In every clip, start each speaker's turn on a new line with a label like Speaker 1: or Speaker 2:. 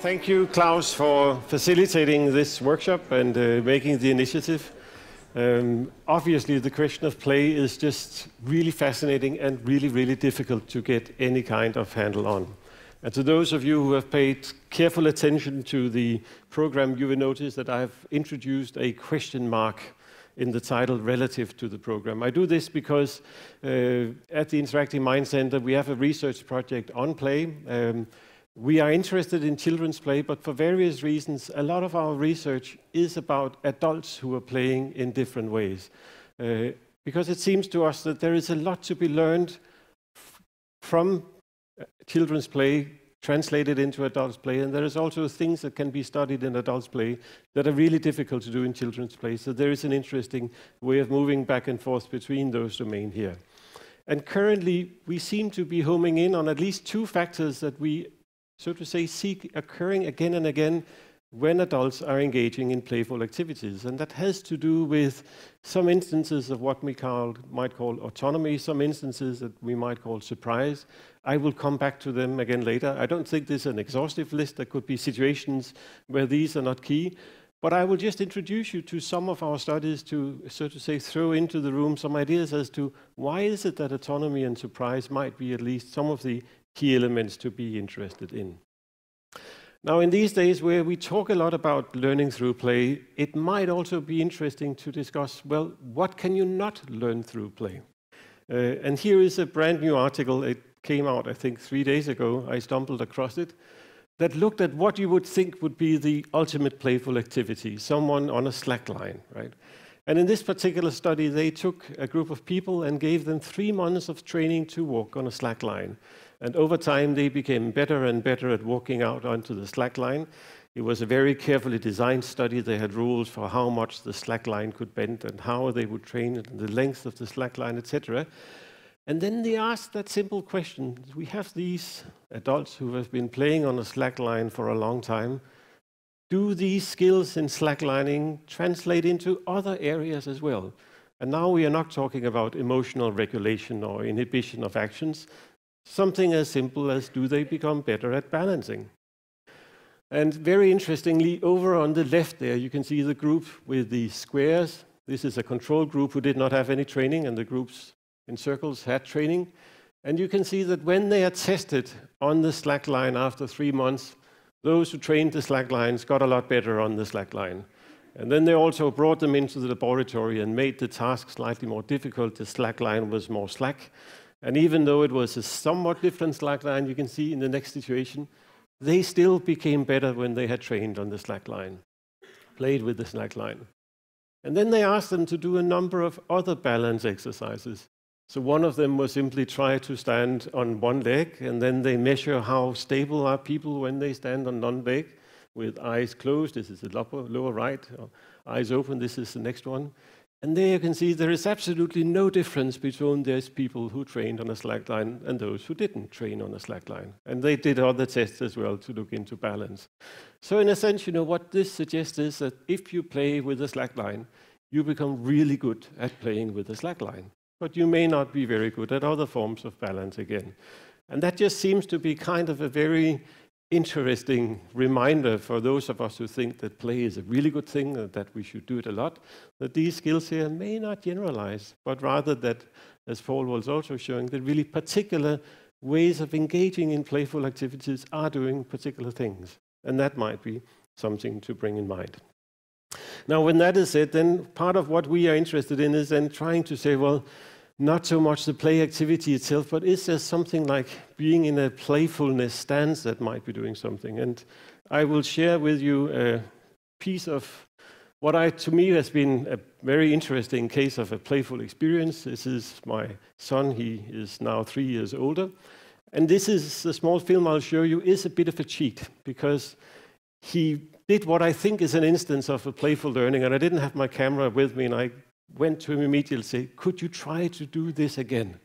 Speaker 1: Thank you, Klaus, for facilitating this workshop and making the initiative. Obviously, the question of play is just really fascinating and really, really difficult to get any kind of handle on. And to those of you who have paid careful attention to the program, you will notice that I've introduced a question mark in the title relative to the program. I do this because at the Interacting Mind Center, we have a research project on play. We are interested in children's play, but for various reasons, a lot of our research is about adults who are playing in different ways. Because it seems to us that there is a lot to be learned from children's play, translated into adults' play, and there is also things that can be studied in adults' play that are really difficult to do in children's play. So there is an interesting way of moving back and forth between those domains here. And currently, we seem to be homing in on at least two factors that we, so to say, see occurring again and again when adults are engaging in playful activities. And that has to do with some instances of what we might call autonomy, some instances that we might call surprise. I will come back to them again later. I don't think this is an exhaustive list. There could be situations where these are not key. But I will just introduce you to some of our studies to, so to say, throw into the room some ideas as to why is it that autonomy and surprise might be at least some of the key elements to be interested in. Now, in these days where we talk a lot about learning through play, it might also be interesting to discuss, well, what can you not learn through play? And here is a brand new article. It came out, I think, 3 days ago. I stumbled across it, that looked at what you would think would be the ultimate playful activity, someone on a slack line, right? And in this particular study, they took a group of people and gave them 3 months of training to walk on a slack line. And over time, they became better and better at walking out onto the slack line. It was a very carefully designed study. They had rules for how much the slack line could bend and how they would train it, and the length of the slack line, etc. And then they asked that simple question. We have these adults who have been playing on a slack line for a long time. Do these skills in slacklining translate into other areas as well? And now we are not talking about emotional regulation or inhibition of actions. Something as simple as, do they become better at balancing? And very interestingly, over on the left there, you can see the group with the squares. This is a control group who did not have any training, and the groups in circles had training. And you can see that when they are tested on the slack line after 3 months, those who trained the slack lines got a lot better on the slack line. And then they also brought them into the laboratory and made the task slightly more difficult. The slack line was more slack. And even though it was a somewhat different slack line, you can see in the next situation, they still became better when they had trained on the slack line, played with the slack line. And then they asked them to do a number of other balance exercises. So one of them was simply try to stand on one leg, and then they measure how stable are people when they stand on one leg, with eyes closed. This is the lower right. Eyes open, this is the next one. And there you can see there is absolutely no difference between those people who trained on a slack line and those who didn't train on a slack line. And they did other tests as well to look into balance. So in a sense, what this suggests is that if you play with a slack line, you become really good at playing with a slack line. But you may not be very good at other forms of balance again. And that just seems to be kind of a very interesting reminder for those of us who think that play is a really good thing and that we should do it a lot, that these skills here may not generalize, but rather that, as Paul was also showing, that really particular ways of engaging in playful activities are doing particular things. And that might be something to bring in mind. Now, when that is said, then part of what we are interested in is then trying to say, well, not so much the play activity itself, but is there something like being in a playfulness stance that might be doing something? And I will share with you a piece of what to me has been a very interesting case of a playful experience. This is my son. He is now 3 years older. And this is the small film I'll show you is a bit of a cheat, because he did what I think is an instance of a playful learning, and I didn't have my camera with me, and I went to him immediately and said, could you try to do this again?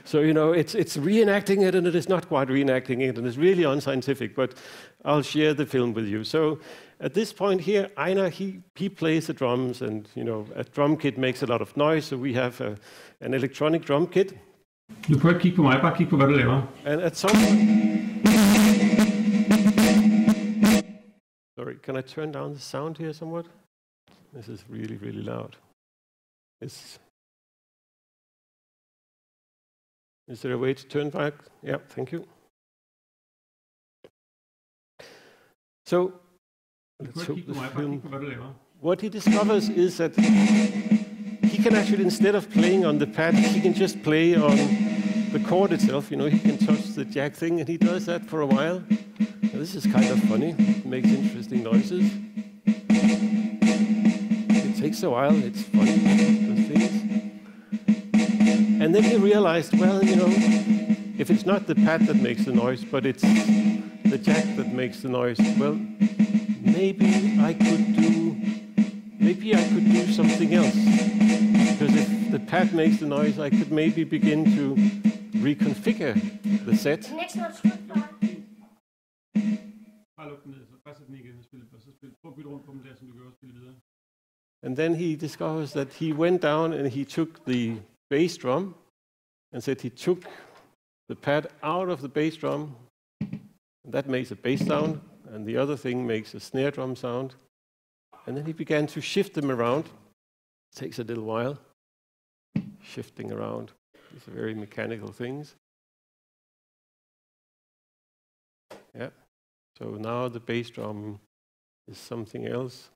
Speaker 1: so it's reenacting it, and it is not quite reenacting it, and it's really unscientific, but I'll share the film with you. So at this point here, Einar, he plays the drums, and a drum kit makes a lot of noise, so we have an electronic drum kit.
Speaker 2: Du prøver ikke kigge på mig, bare kigge på, hvad du laver.
Speaker 1: And at some point... Can I turn down the sound here somewhat? This is really, really loud. Is there a way to turn back? Yeah, thank you. So, let's hope the film. What he discovers is that he can actually, instead of playing on the pad, he can just play on the chord itself. You know, he can touch the jack thing, and he does that for a while. Now, this is kind of funny. It makes interesting noises. It takes a while. It's funny, those things. And then he realized, well, you know, if it's not the pad that makes the noise, but it's the jack that makes the noise, well, maybe I could do something else. Because if the pad makes the noise, I could maybe begin to reconfigure the set. And then he discovers that he went down and he took the bass drum and said he took the pad out of the bass drum. That makes a bass sound, and the other thing makes a snare drum sound. And then he began to shift them around. It takes a little while. Shifting around. These are very mechanical things. Yeah. So now the bass drum is something else.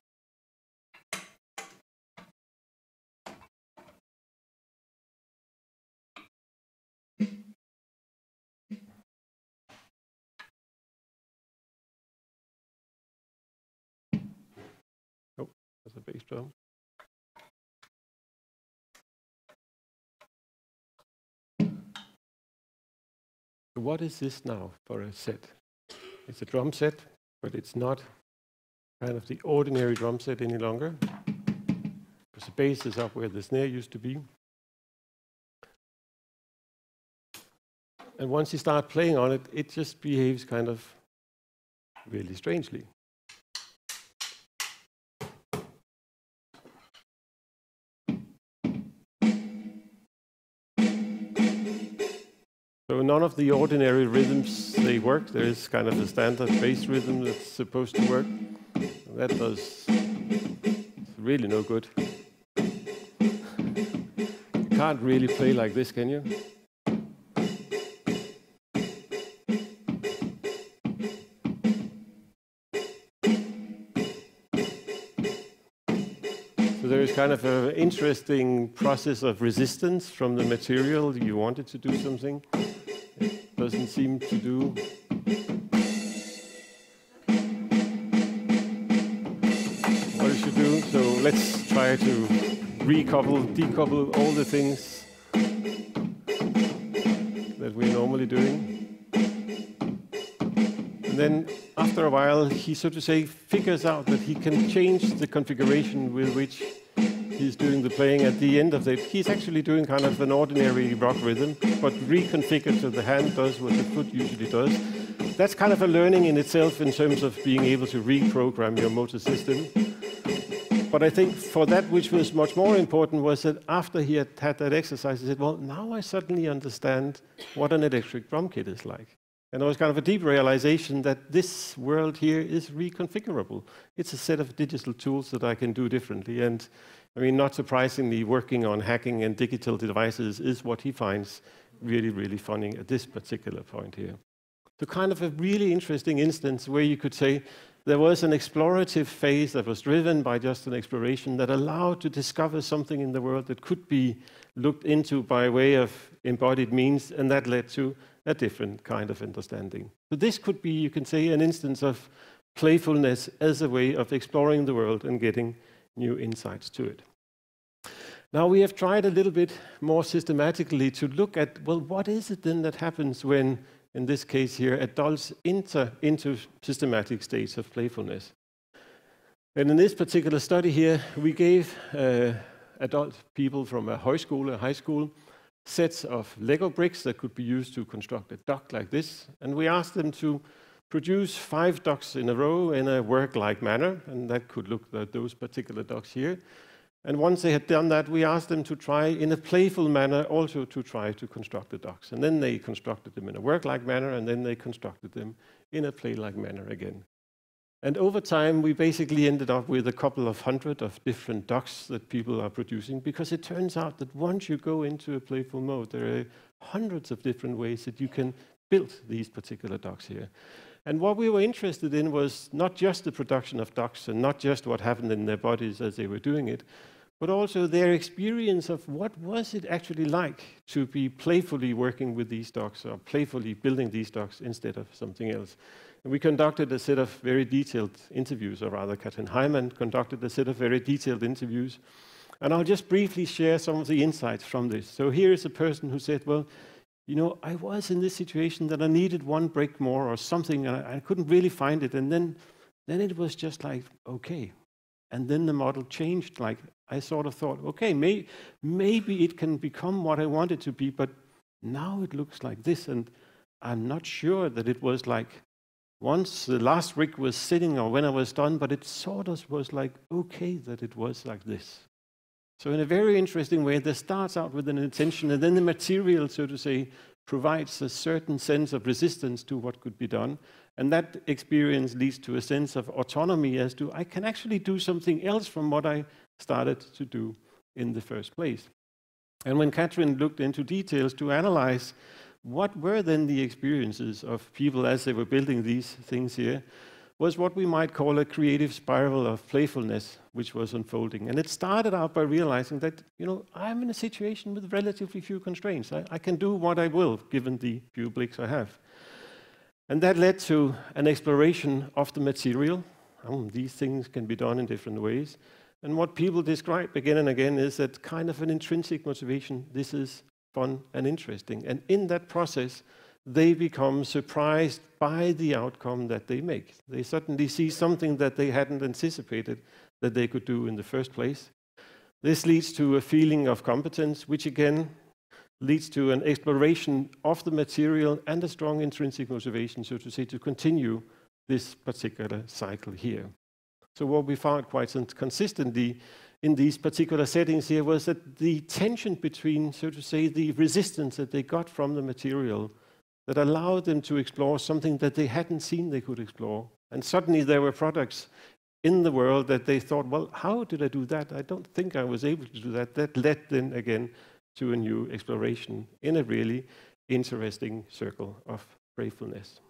Speaker 1: Oh, that's a bass drum. What is this now for a set? It's a drum set, but it's not kind of the ordinary drum set any longer, because the bass is up where the snare used to be. And once you start playing on it, it just behaves kind of really strangely. So none of the ordinary rhythms, they work. There is kind of a standard bass rhythm that's supposed to work. That does really no good. You can't really play like this, can you? So there is kind of an interesting process of resistance from the material. You wanted to do something. Doesn't seem to do. What it should do. So let's try to decouple all the things that we're normally doing. And then after a while, he, so to say, figures out that he can change the configuration with which he's doing the playing at the end of it. He's actually doing kind of an ordinary rock rhythm, but reconfigured so the hand does what the foot usually does. That's kind of a learning in itself in terms of being able to reprogram your motor system. But I think for that which was much more important was that after he had had that exercise, he said, well, now I suddenly understand what an electric drum kit is like. And there was kind of a deep realization that this world here is reconfigurable. It's a set of digital tools that I can do differently. And I mean, not surprisingly, working on hacking and digital devices is what he finds really, really funny at this particular point here. So kind of a really interesting instance where you could say there was an explorative phase that was driven by just an exploration that allowed to discover something in the world that could be looked into by way of embodied means, and that led to a different kind of understanding. So this could be, you can say, an instance of playfulness as a way of exploring the world and getting new insights to it. Now we have tried a little bit more systematically to look at, well, what is it then that happens when, in this case here, adults enter into systematic states of playfulness? And in this particular study here, we gave adult people from a high school, sets of Lego bricks that could be used to construct a duck like this. And we asked them to produce 5 ducks in a row in a work-like manner. And that could look like those particular ducks here. And once they had done that, we asked them to try in a playful manner also to try to construct the ducks. And then they constructed them in a work-like manner, and then they constructed them in a play-like manner again. And over time, we basically ended up with a couple of hundred of different docks that people are producing, because it turns out that once you go into a playful mode, there are hundreds of different ways that you can build these particular docks here. And what we were interested in was not just the production of docks and not just what happened in their bodies as they were doing it, but also their experience of what was it actually like to be playfully working with these docks or playfully building these docks instead of something else. And we conducted a set of very detailed interviews, or rather Katrin Heimann conducted a set of very detailed interviews. And I'll just briefly share some of the insights from this. So here is a person who said, well, you know, I was in this situation that I needed one break more or something, and I couldn't really find it. And then it was just like, okay. And then the model changed. Like, I sort of thought, okay, maybe it can become what I want it to be, but now it looks like this. And I'm not sure that it was like once the last rig was sitting or when I was done, but it sort of was like, okay, that it was like this. So in a very interesting way, this starts out with an intention, and then the material, so to say, provides a certain sense of resistance to what could be done. And that experience leads to a sense of autonomy as to, I can actually do something else from what I started to do in the first place. And when Katrin looked into details to analyze what were then the experiences of people as they were building these things here, was what we might call a creative spiral of playfulness, which was unfolding. And it started out by realizing that, you know, I'm in a situation with relatively few constraints. I can do what I will, given the few bricks I have. And that led to an exploration of the material. These things can be done in different ways. And what people describe again and again is that kind of an intrinsic motivation. This is fun and interesting. And in that process, they become surprised by the outcome that they make. They suddenly see something that they hadn't anticipated that they could do in the first place. This leads to a feeling of competence, which again leads to an exploration of the material and a strong intrinsic motivation, so to say, to continue this particular cycle here. So what we found quite consistently in these particular settings here was that the tension between, so to say, the resistance that they got from the material that allowed them to explore something that they hadn't seen they could explore. And suddenly there were products in the world that they thought, well, how did I do that? I don't think I was able to do that. That led then again to a new exploration in a really interesting circle of playfulness.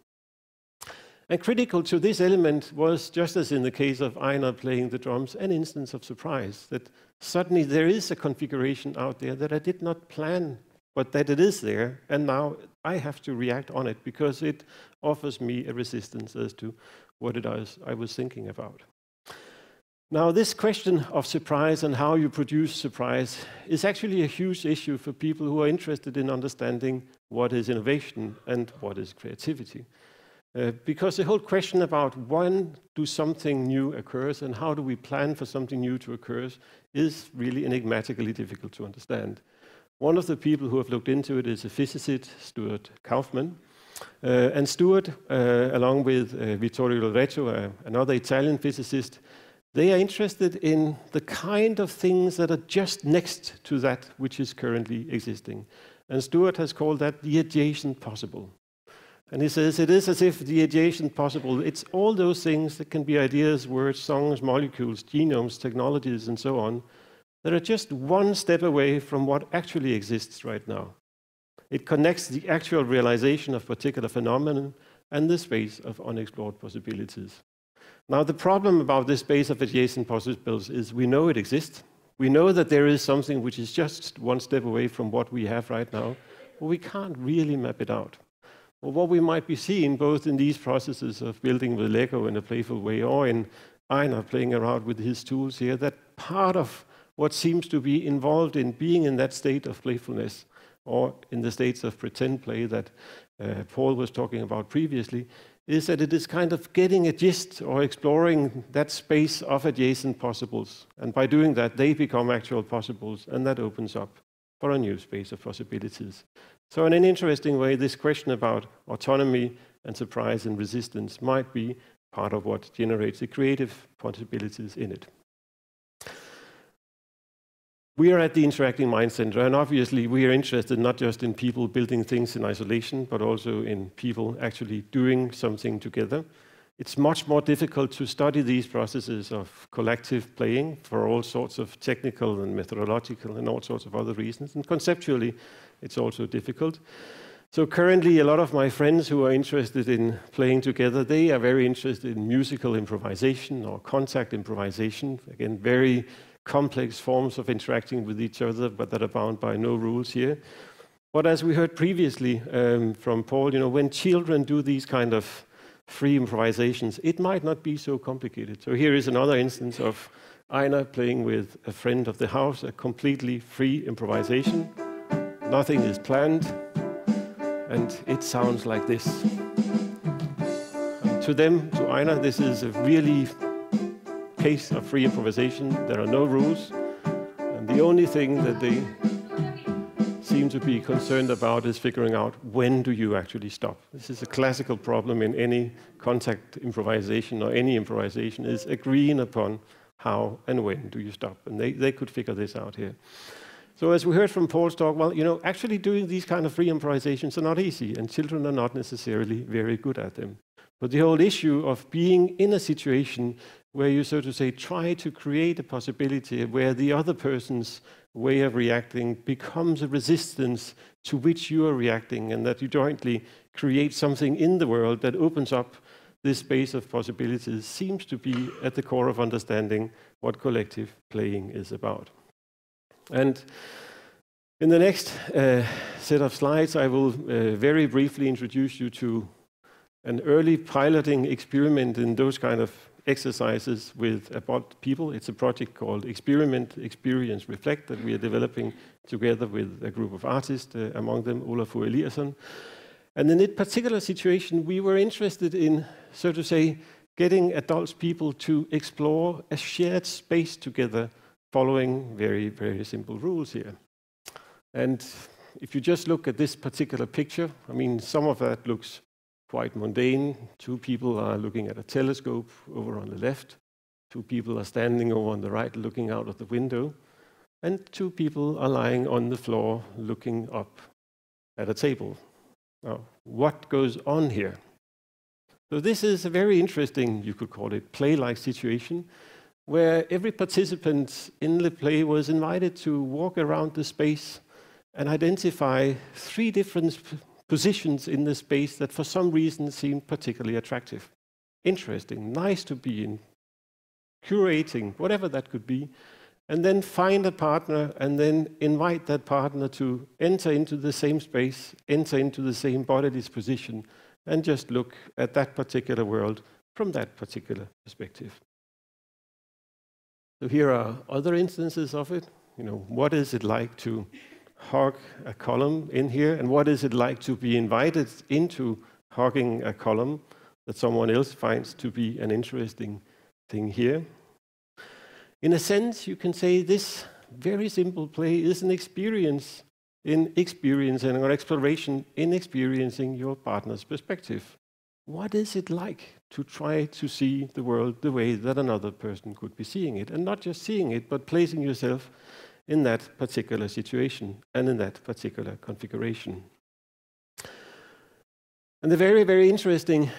Speaker 1: And critical to this element was, just as in the case of Einar playing the drums, an instance of surprise, that suddenly there is a configuration out there that I did not plan, but that it is there, and now I have to react on it because it offers me a resistance as to what it is I was thinking about. Now, this question of surprise and how you produce surprise is actually a huge issue for people who are interested in understanding what is innovation and what is creativity. Because the whole question about when do something new occurs and how do we plan for something new to occur is really enigmatically difficult to understand. One of the people who have looked into it is a physicist, Stuart Kauffman. And Stuart, along with Vittorio Loreto, another Italian physicist, they are interested in the kind of things that are just next to that which is currently existing. And Stuart has called that the adjacent possible. And he says it is as if the adjacent possible, it's all those things that can be ideas, words, songs, molecules, genomes, technologies, and so on, that are just one step away from what actually exists right now. It connects the actual realization of particular phenomenon and the space of unexplored possibilities. Now, the problem about this space of adjacent possibilities is we know it exists. We know that there is something which is just one step away from what we have right now, but we can't really map it out. Well, what we might be seeing both in these processes of building with Lego in a playful way or in Einar playing around with his tools here, that part of what seems to be involved in being in that state of playfulness or in the states of pretend play that Paul was talking about previously, is that it is kind of getting a gist or exploring that space of adjacent possibles. And by doing that, they become actual possibles, and that opens up for a new space of possibilities. So in an interesting way, this question about autonomy and surprise and resistance might be part of what generates the creative possibilities in it. We are at the Interacting Mind Center, and obviously we are interested not just in people building things in isolation, but also in people actually doing something together. It's much more difficult to study these processes of collective playing for all sorts of technical and methodological and all sorts of other reasons. And conceptually, it's also difficult. So currently, a lot of my friends who are interested in playing together, they are very interested in musical improvisation or contact improvisation. Again, very complex forms of interacting with each other, but that are bound by no rules here. But as we heard previously from Paul, when children do these kind of free improvisations, it might not be so complicated. So here is another instance of Einar playing with a friend of the house, a completely free improvisation. Nothing is planned, and it sounds like this. And to them, to Einar, this is a really case of free improvisation. There are no rules, and the only thing that they seem to be concerned about is figuring out when do you actually stop. This is a classical problem in any contact improvisation or any improvisation, is agreeing upon how and when do you stop. And they could figure this out here. So as we heard from Paul's talk, well, actually doing these kind of free improvisations are not easy, and children are not necessarily very good at them. But the whole issue of being in a situation where you, so to say, try to create a possibility where the other person's way of reacting becomes a resistance to which you are reacting, and that you jointly create something in the world that opens up this space of possibilities, seems to be at the core of understanding what collective playing is about. And in the next set of slides, I will very briefly introduce you to an early piloting experiment in those kind of exercises with about people. It's a project called Experiment, Experience, Reflect that we are developing together with a group of artists, among them Olafur Eliasson. And in that particular situation, we were interested in, so to say, getting adults, people to explore a shared space together, following very, very simple rules here. And if you just look at this particular picture, I mean, some of that looks quite mundane. Two people are looking at a telescope over on the left. Two people are standing over on the right looking out of the window. And two people are lying on the floor looking up at a table. Now, what goes on here? So this is a very interesting, you could call it, play-like situation, where every participant in the play was invited to walk around the space and identify three different positions in the space that for some reason seemed particularly attractive, interesting, nice to be in, curating, whatever that could be, and then find a partner and then invite that partner to enter into the same space, enter into the same bodily position, and just look at that particular world from that particular perspective. So here are other instances of it. What is it like to hug a column in here, and what is it like to be invited into hugging a column that someone else finds to be an interesting thing here? In a sense, you can say this very simple play is an experience in experiencing or exploration in experiencing your partner's perspective. What is it like to try to see the world the way that another person could be seeing it, and not just seeing it, but placing yourself in that particular situation and in that particular configuration. And the very, very interesting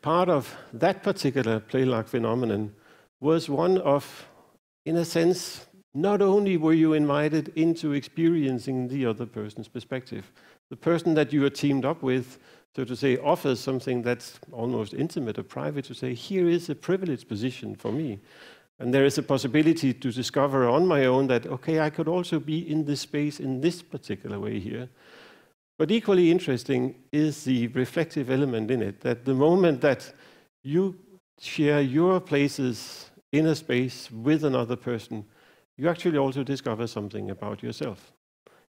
Speaker 1: part of that particular play-like phenomenon was one of, in a sense, not only were you invited into experiencing the other person's perspective, the person that you are teamed up with, so to say, offers something that's almost intimate or private, to say, here is a privileged position for me. And there is a possibility to discover on my own that, okay, I could also be in this space in this particular way here. But equally interesting is the reflective element in it, that the moment that you share your places in a space with another person, you actually also discover something about yourself.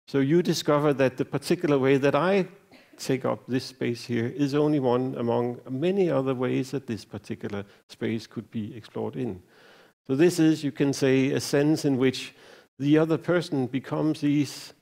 Speaker 1: So you discover that the particular way that I take up this space here is only one among many other ways that this particular space could be explored in. So this is, you can say, a sense in which the other person becomes these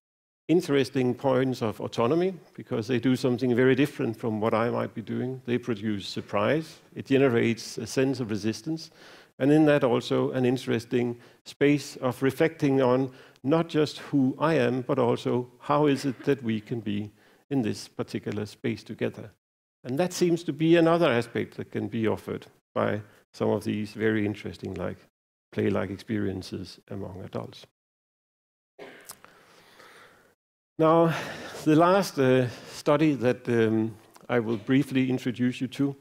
Speaker 1: interesting points of autonomy, because they do something very different from what I might be doing. They produce surprise. It generates a sense of resistance. And in that also an interesting space of reflecting on not just who I am, but also how is it that we can be in this particular space together. And that seems to be another aspect that can be offered by some of these very interesting play-like experiences among adults. Now, the last study that I will briefly introduce you to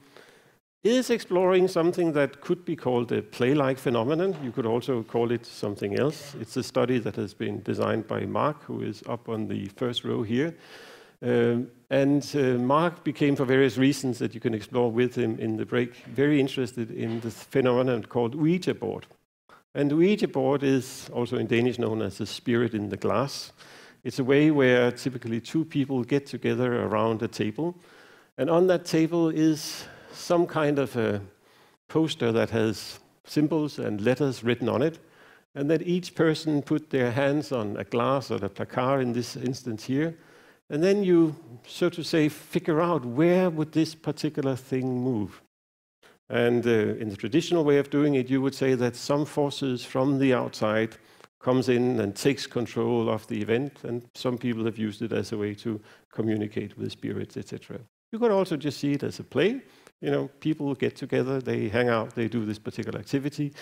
Speaker 1: is exploring something that could be called a play-like phenomenon. You could also call it something else. It's a study that has been designed by Mark, who is up on the first row here. Mark became, for various reasons that you can explore with him in the break, very interested in this phenomenon called Ouija board. And the Ouija board is also in Danish known as the spirit in the glass. It's a way where typically two people get together around a table. And on that table is some kind of a poster that has symbols and letters written on it. And that each person put their hands on a glass or a placard in this instance here. And then you, so to say, figure out where would this particular thing move. And in the traditional way of doing it, you would say that some forces from the outside comes in and takes control of the event, and some people have used it as a way to communicate with spirits, etc. You could also just see it as a play. You know, people get together, they hang out, they do this particular activity.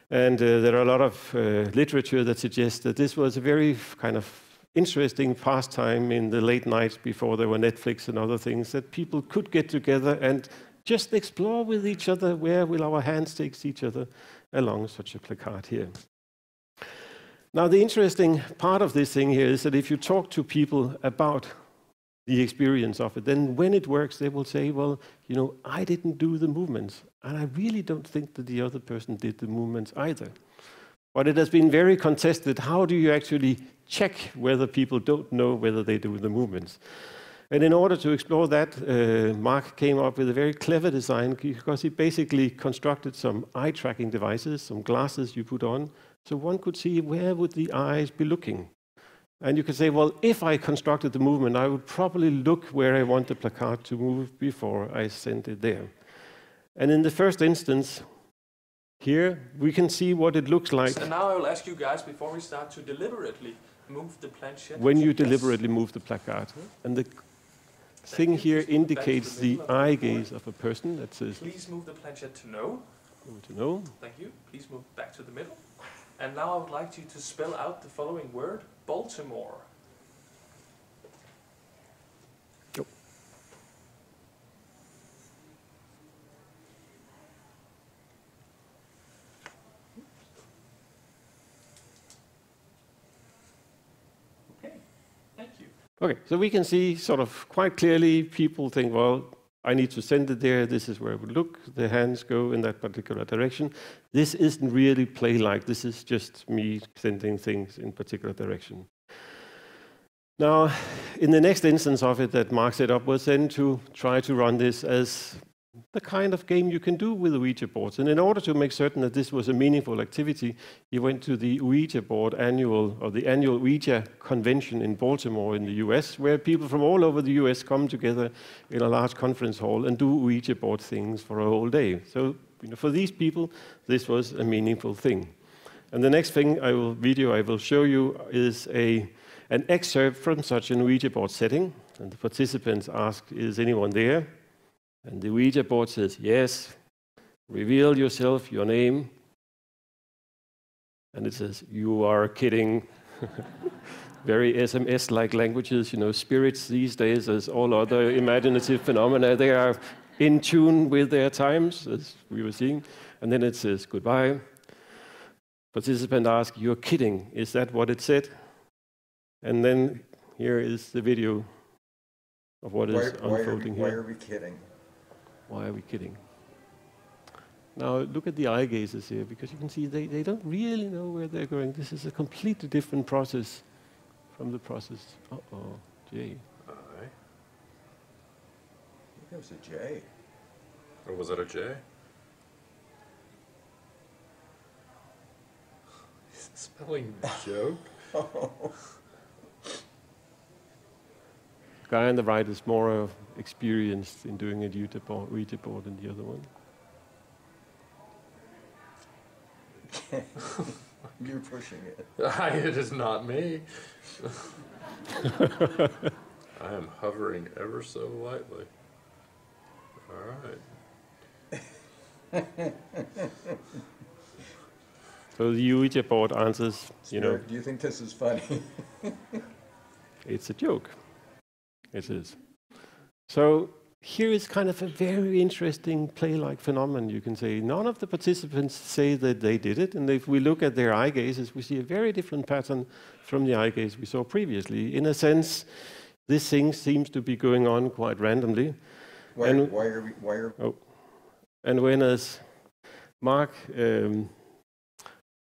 Speaker 1: And there are a lot of literature that suggests that this was a very kind of interesting pastime in the late nights before there were Netflix and other things, that people could get together and just explore with each other where will our hands take each other along such a placard here. Now, the interesting part of this thing here is that if you talk to people about the experience of it, then when it works, they will say, well, you know, I didn't do the movements, and I really don't think that the other person did the movements either. But it has been very contested. How do you actually check whether people don't know whether they do the movements? And in order to explore that, Mark came up with a very clever design, because he basically constructed some eye-tracking devices, some glasses you put on, so one could see where would the eyes be looking. And you could say, well, if I constructed the movement, I would probably look where I want the placard to move before I sent it there. And in the first instance, here, we can see what it looks like.
Speaker 2: And now I will ask you guys, before we start, to deliberately move the planchette.
Speaker 1: When you deliberately move the placard. And the thing here indicates the eye gaze of a person that says,
Speaker 2: please move the planchette to no.
Speaker 1: To no.
Speaker 2: Thank you. Please move back to the middle. And now I would like you to spell out the following word, Baltimore.
Speaker 1: Yep.
Speaker 2: Okay, thank you.
Speaker 1: Okay, so we can see sort of quite clearly people think, well, I need to send it there, this is where it would look, the hands go in that particular direction. This isn't really play-like, this is just me sending things in particular direction. Now, in the next instance of it that Mark set up was then to try to run this as the kind of game you can do with the Ouija boards. And in order to make certain that this was a meaningful activity, he went to the Ouija board annual Ouija convention in Baltimore in the US, where people from all over the US come together in a large conference hall and do Ouija board things for a whole day. So, you know, for these people, this was a meaningful thing. And the next thing I will show you is an excerpt from such an Ouija board setting. And the participants ask, is anyone there? And the Ouija board says, yes, reveal yourself, your name. And it says, you are kidding. Very SMS-like languages, you know, spirits these days, as all other imaginative phenomena, they are in tune with their times, as we were seeing. And then it says, goodbye. Participant asks, you're kidding, is that what it said? And then here is the video of what is unfolding here.
Speaker 3: Why are we kidding?
Speaker 1: Why are we kidding? Now look at the eye gazes here, because you can see they don't really know where they're going. This is a completely different process from the process. Uh-oh, J.
Speaker 3: I think it was a J.
Speaker 4: Or was it a J? Spelling joke?
Speaker 1: The guy on the right is more experienced in doing a Ouija board than the other one.
Speaker 3: You're pushing it.
Speaker 4: It is not me. I am hovering ever so lightly. All right.
Speaker 1: So the Ouija board answers,
Speaker 3: Spirit, do you think this is funny?
Speaker 1: it's a joke. It is. So here is kind of a very interesting play-like phenomenon, you can say. None of the participants say that they did it, and if we look at their eye gazes, we see a very different pattern from the eye gaze we saw previously. In a sense, this thing seems to be going on quite randomly. And when, as Mark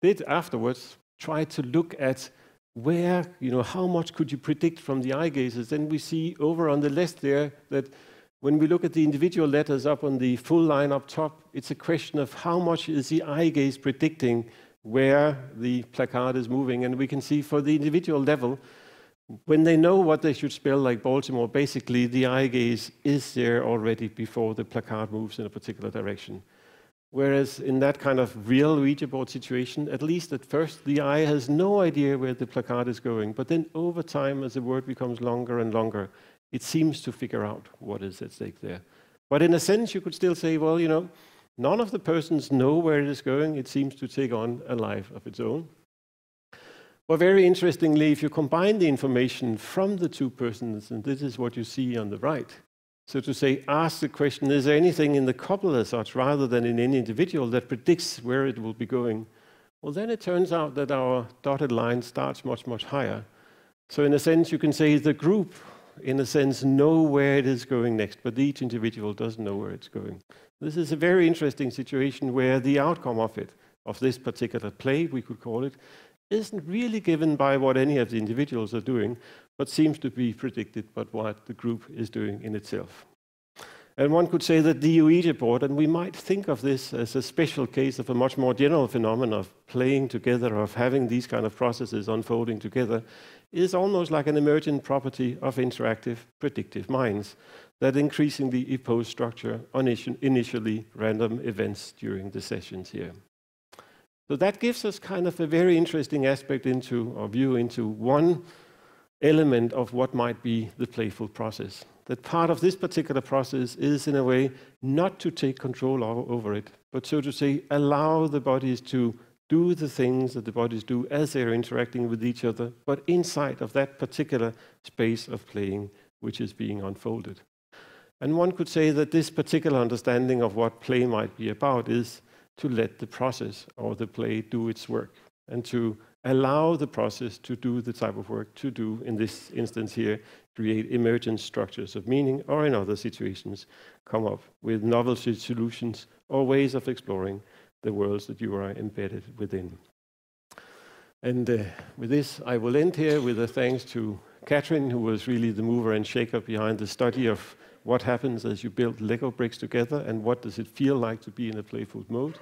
Speaker 1: did afterwards, try to look at where, how much could you predict from the eye gazes, then we see over on the left there that when we look at the individual letters up on the full line up top, it's a question of how much is the eye gaze predicting where the placard is moving. And we can see for the individual level, when they know what they should spell, like Baltimore, basically the eye gaze is there already before the placard moves in a particular direction. Whereas in that kind of real Ouija board situation, at least at first, the eye has no idea where the placard is going. But then over time, as the word becomes longer and longer, it seems to figure out what is at stake there. But in a sense, you could still say, well, none of the persons know where it is going. It seems to take on a life of its own. But very interestingly, if you combine the information from the two persons, and this is what you see on the right, so to say, ask the question, is there anything in the couple as such, rather than in any individual, that predicts where it will be going? Well, then it turns out that our dotted line starts much, much higher. So in a sense, you can say the group, in a sense, know where it is going next, but each individual doesn't know where it's going. This is a very interesting situation where the outcome of this particular play, we could call it, isn't really given by what any of the individuals are doing, but seems to be predicted by what the group is doing in itself. And one could say that the Ouija board, and we might think of this as a special case of a much more general phenomenon of playing together, of having these kind of processes unfolding together, is almost like an emergent property of interactive predictive minds that increasingly impose structure on initially random events during the sessions here. So that gives us kind of a very interesting aspect view into one element of what might be the playful process. That part of this particular process is, in a way, not to take control over it, but so to say, allow the bodies to do the things that the bodies do as they're interacting with each other, but inside of that particular space of playing which is being unfolded. And one could say that this particular understanding of what play might be about is to let the process or the play do its work, and to allow the process to do the type of work to do, in this instance here, create emergent structures of meaning, or in other situations, come up with novel solutions or ways of exploring the worlds that you are embedded within. And with this, I will end here with a thanks to Catherine, who was really the mover and shaker behind the study of what happens as you build Lego bricks together and what does it feel like to be in a playful mode.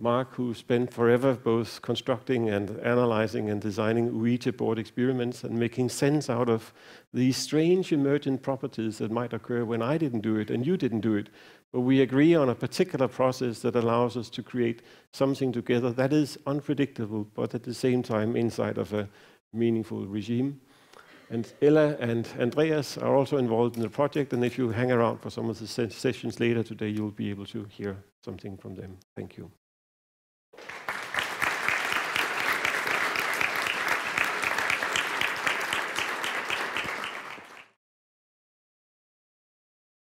Speaker 1: Mark, who spent forever both constructing and analyzing and designing Ouija board experiments and making sense out of these strange emergent properties that might occur when I didn't do it and you didn't do it. But we agree on a particular process that allows us to create something together that is unpredictable, but at the same time inside of a meaningful regime. And Ella and Andreas are also involved in the project, and if you hang around for some of the sessions later today, you'll be able to hear something from them. Thank you.